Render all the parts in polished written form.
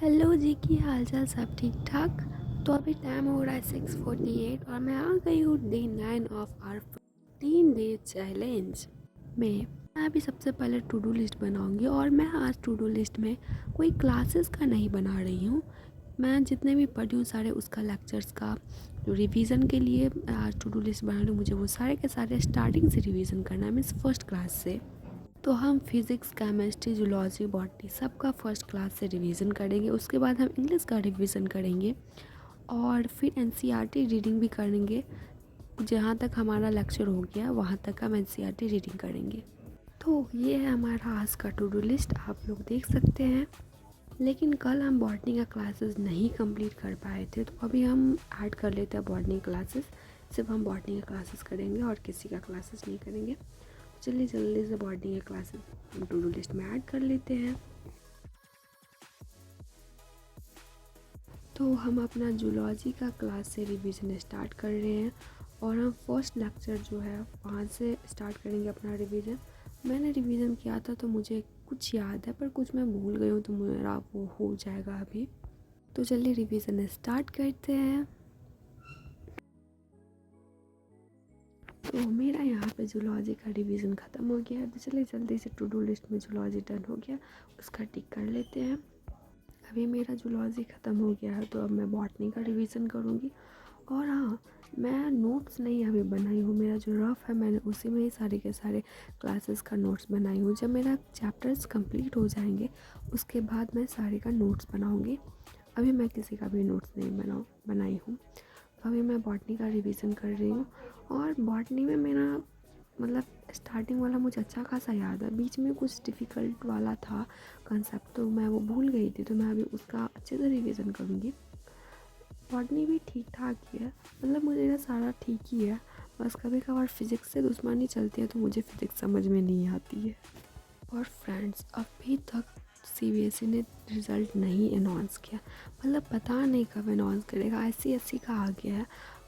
Hello जी, की हाल चाल सब ठीक ठाक। तो अभी टाइम हो रहा है 6:48 और मैं आ गई हूँ day 9 of our 15 day challenge में। मैं अभी सबसे पहले टू डू लिस्ट बनाऊंगी और मैं आज टू डू लिस्ट में कोई क्लासेस का नहीं बना रही हूँ। मैं जितने भी पढ़ी हूँ सारे उसका लेक्चर्स का जो रिवीजन के लिए आज टू डू लिस्ट बना रही हूँ। मुझे वो सारे के सारे स्टार्टिंग से रिवीजन करना है, मीन्स फर्स्ट क्लास से। तो हम फिज़िक्स, केमिस्ट्री, जूलॉजी, बॉटनी सबका फर्स्ट क्लास से रिवीजन करेंगे। उसके बाद हम इंग्लिश का रिवीजन करेंगे और फिर एनसीईआरटी रीडिंग भी करेंगे। जहाँ तक हमारा लेक्चर हो गया वहाँ तक हम एनसीईआरटी रीडिंग करेंगे। तो ये है हमारा आज का टू डू लिस्ट, आप लोग देख सकते हैं। लेकिन कल हम बॉटनी का क्लासेस नहीं कंप्लीट कर पाए थे, तो अभी हम ऐड कर लेते हैं बॉटनी क्लासेस। सिर्फ हम बॉटनी का क्लासेस करेंगे और किसी का क्लासेस नहीं करेंगे। चलिए जल्दी से बॉटनी के क्लासेस टू डू लिस्ट में ऐड कर लेते हैं। तो हम अपना जूलॉजी का क्लास से रिवीजन स्टार्ट कर रहे हैं और हम फर्स्ट लेक्चर जो है वहाँ से स्टार्ट करेंगे अपना रिवीजन। मैंने रिवीजन किया था तो मुझे कुछ याद है, पर कुछ मैं भूल गई हूँ, तो मेरा वो हो जाएगा अभी। तो चलिए रिवीजन स्टार्ट करते हैं। तो मेरा यहाँ पे जूलॉजी का रिवीजन ख़त्म हो गया है, तो चलिए जल्दी से टू डू लिस्ट में जूलॉजी डन हो गया, उसका टिक कर लेते हैं। अभी मेरा जूलॉजी ख़त्म हो गया है, तो अब मैं बॉटनी का रिवीजन करूँगी। और हाँ, मैं नोट्स नहीं अभी बनाई हूँ, मेरा जो रफ़ है मैंने उसी में ही सारे के सारे क्लासेस का नोट्स बनाई हूँ। जब मेरा चैप्टर्स कंप्लीट हो जाएंगे उसके बाद मैं सारे का नोट्स बनाऊँगी। अभी मैं किसी का भी नोट्स नहीं बनाई हूँ। तो अभी मैं बॉटनी का रिवीजन कर रही हूँ और बॉटनी में मेरा मतलब स्टार्टिंग वाला मुझे अच्छा खासा याद है, बीच में कुछ डिफ़िकल्ट वाला था कंसेप्ट, तो मैं वो भूल गई थी, तो मैं अभी उसका अच्छे से रिवीजन करूँगी। बॉटनी भी ठीक ठाक ही है, मतलब मुझे ये सारा ठीक ही है। बस कभी कभार फिज़िक्स से दुश्मनी चलती है तो मुझे फ़िज़िक्स समझ में नहीं आती है। और फ्रेंड्स, अभी तक सीबीएसई ने रिज़ल्ट नहीं अनाउंस किया, मतलब पता नहीं कब अनाउंस करेगा। आईसीएसई का आ गया है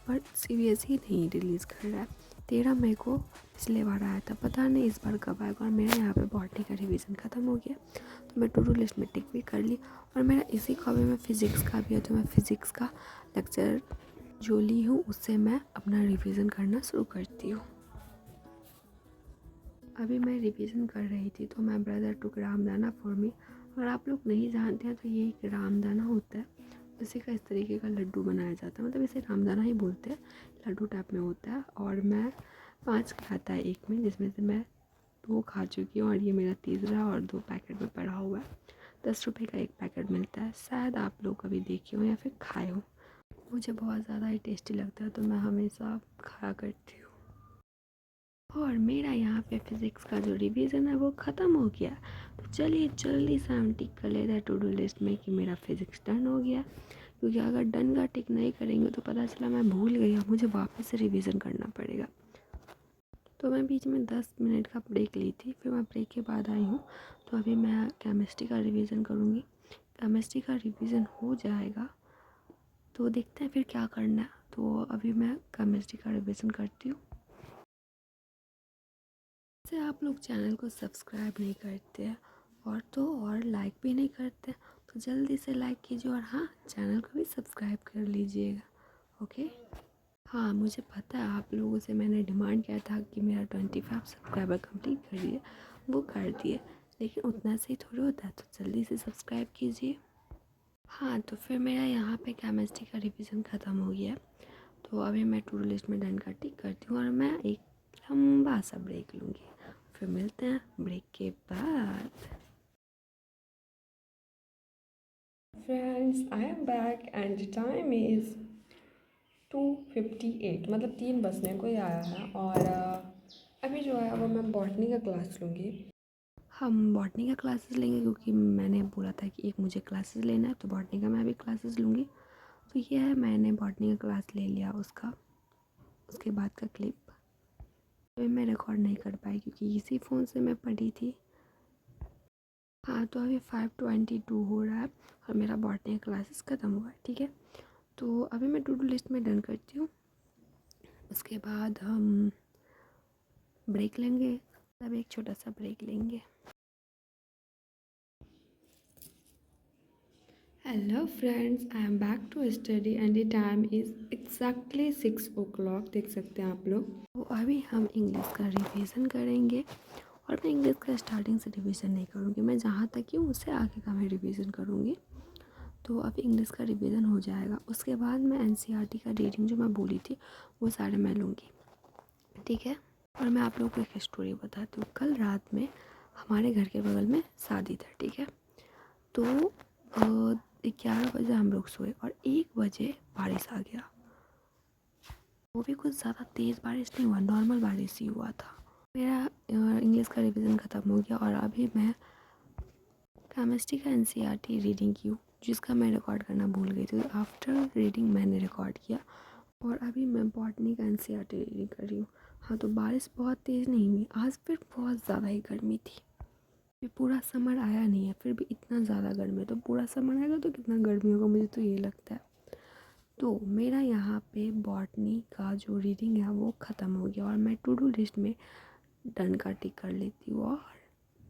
पर सीबीएसई नहीं रिलीज़ कर रहा है। 13 मई को पिछले बार आया था, पता नहीं इस बार कब आएगा। और मेरा यहाँ पे बॉटनी का रिवीजन ख़त्म हो गया, तो मैं टू डू लिस्ट में टिक भी कर ली। और मेरा इसी कॉपी में फ़िज़िक्स का भी है, तो मैं फ़िज़िक्स का लेक्चर जो ली हूँ उससे मैं अपना रिवीजन करना शुरू करती हूँ। अभी मैं रिवीजन कर रही थी तो मैं ब्रदर टुक रामदाना फॉर मी, अगर आप लोग नहीं जानते हैं तो ये एक रामदाना होता है, इसी का इस तरीके का लड्डू बनाया जाता है, मतलब इसे रामदाना ही बोलते हैं, लड्डू टाइप में होता है। और मैं 5 खाता है एक में, जिसमें से मैं 2 खा चुकी हूँ और ये मेरा तीसरा और 2 पैकेट में पड़ा हुआ है। 10 रुपये का एक पैकेट मिलता है, शायद आप लोग कभी देखे हो या फिर खाए हो। मुझे बहुत ज़्यादा ही टेस्टी लगता है तो मैं हमेशा खाया करती हूँ। और मेरा यहाँ पे फिज़िक्स का जो रिवीजन है वो ख़त्म हो गया। तो चलिए जल्दी से हम टिक कर लेते हैं टू डू लिस्ट में कि मेरा फिज़िक्स डन हो गया, क्योंकि अगर डन का टिक नहीं करेंगे तो पता चला मैं भूल गई, अब मुझे वापस से रिवीजन करना पड़ेगा। तो मैं बीच में 10 मिनट का ब्रेक ली थी, फिर मैं ब्रेक के बाद आई हूँ। तो अभी मैं केमिस्ट्री का रिवीजन करूँगी। केमिस्ट्री का रिवीजन हो जाएगा तो देखते हैं फिर क्या करना है। तो अभी मैं केमिस्ट्री का रिवीजन करती हूँ। से आप लोग चैनल को सब्सक्राइब नहीं करते हैं और लाइक भी नहीं करते, तो जल्दी से लाइक कीजिए और हाँ, चैनल को भी सब्सक्राइब कर लीजिएगा। ओके। हाँ, मुझे पता है आप लोगों से मैंने डिमांड किया था कि मेरा 25 सब्सक्राइबर कंप्लीट करिए, वो कर दिए, लेकिन उतना से ही थोड़ी होता है, तो जल्दी से सब्सक्राइब कीजिए। हाँ, तो फिर मेरा यहाँ पे केमिस्ट्री का रिवीजन ख़त्म हो गया, तो अभी मैं टू डू लिस्ट में डन का टिक करती हूँ और मैं एक लंबा सा ब्रेक लूँगी। फिर मिलते हैं ब्रेक के बाद। Friends, I am back and the time is 2:58, मतलब 3 बजने को ही आया है। और अभी जो है वो मैं बॉटनी का क्लास लूँगी। हम बॉटनी का क्लासेस लेंगे क्योंकि मैंने बोला था कि एक मुझे क्लासेस लेना है, तो बॉटनी का मैं भी क्लासेस लूँगी। तो ये है, मैंने बॉटनी का क्लास ले लिया, उसका उसके बाद का क्लिप अभी मैं रिकॉर्ड नहीं कर पाई क्योंकि इसी फ़ोन से मैं पढ़ी थी। हाँ, तो अभी 5:22 हो रहा है और मेरा बॉटनी का क्लासेस ख़त्म हुआ है, ठीक है। तो अभी मैं टू डू लिस्ट में डन करती हूँ, उसके बाद हम ब्रेक लेंगे, तब एक छोटा सा ब्रेक लेंगे। Hello friends, I am back to study and the time is exactly 6 o'clock। देख सकते हैं आप लोग। तो अभी हम इंग्लिश का रिवीजन करेंगे और मैं इंग्लिश का स्टार्टिंग से रिवीजन नहीं करूँगी, मैं जहाँ तक ही उससे आगे का मैं रिवीजन करूँगी। तो अभी इंग्लिश का रिवीजन हो जाएगा, उसके बाद मैं एनसीईआरटी का रीडिंग जो मैं बोली थी वो सारे मैं लूँगी, ठीक है। और मैं आप लोगों को एक स्टोरी बताती हूँ। कल रात में हमारे घर के बगल में शादी था, ठीक है। तो 11 बजे हम लोग सोए और 1 बजे बारिश आ गया। वो भी कुछ ज़्यादा तेज़ बारिश नहीं हुआ, नॉर्मल बारिश ही हुआ था। मेरा इंग्लिश का रिवीजन ख़त्म हो गया और अभी मैं केमिस्ट्री का एनसीईआरटी रीडिंग की हूँ, जिसका मैं रिकॉर्ड करना भूल गई थी। आफ्टर रीडिंग मैंने रिकॉर्ड किया और अभी मैं बॉटनी का एनसीईआरटी रीडिंग कर रही हूँ। हाँ, तो बारिश बहुत तेज़ नहीं हुई आज, फिर बहुत ज़्यादा ही गर्मी थी। ये पूरा समर आया नहीं है, फिर भी इतना ज़्यादा गर्मी है। तो पूरा समर आएगा तो कितना गर्मी होगा, मुझे तो ये लगता है। तो मेरा यहाँ पे बॉटनी का जो रीडिंग है वो ख़त्म हो गया और मैं टू डू लिस्ट में डन का टिक कर लेती हूँ और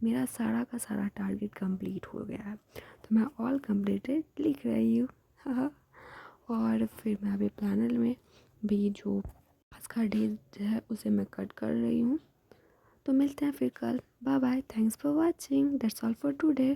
मेरा सारा का सारा टारगेट कंप्लीट हो गया है। तो मैं ऑल कंप्लीटेड लिख रही हूँ और फिर मैं अभी प्लानर में भी जो आज का डेट है उसे मैं कट कर रही हूँ। तो मिलते हैं फिर कल। Bye bye, thanks for watching, that's all for today.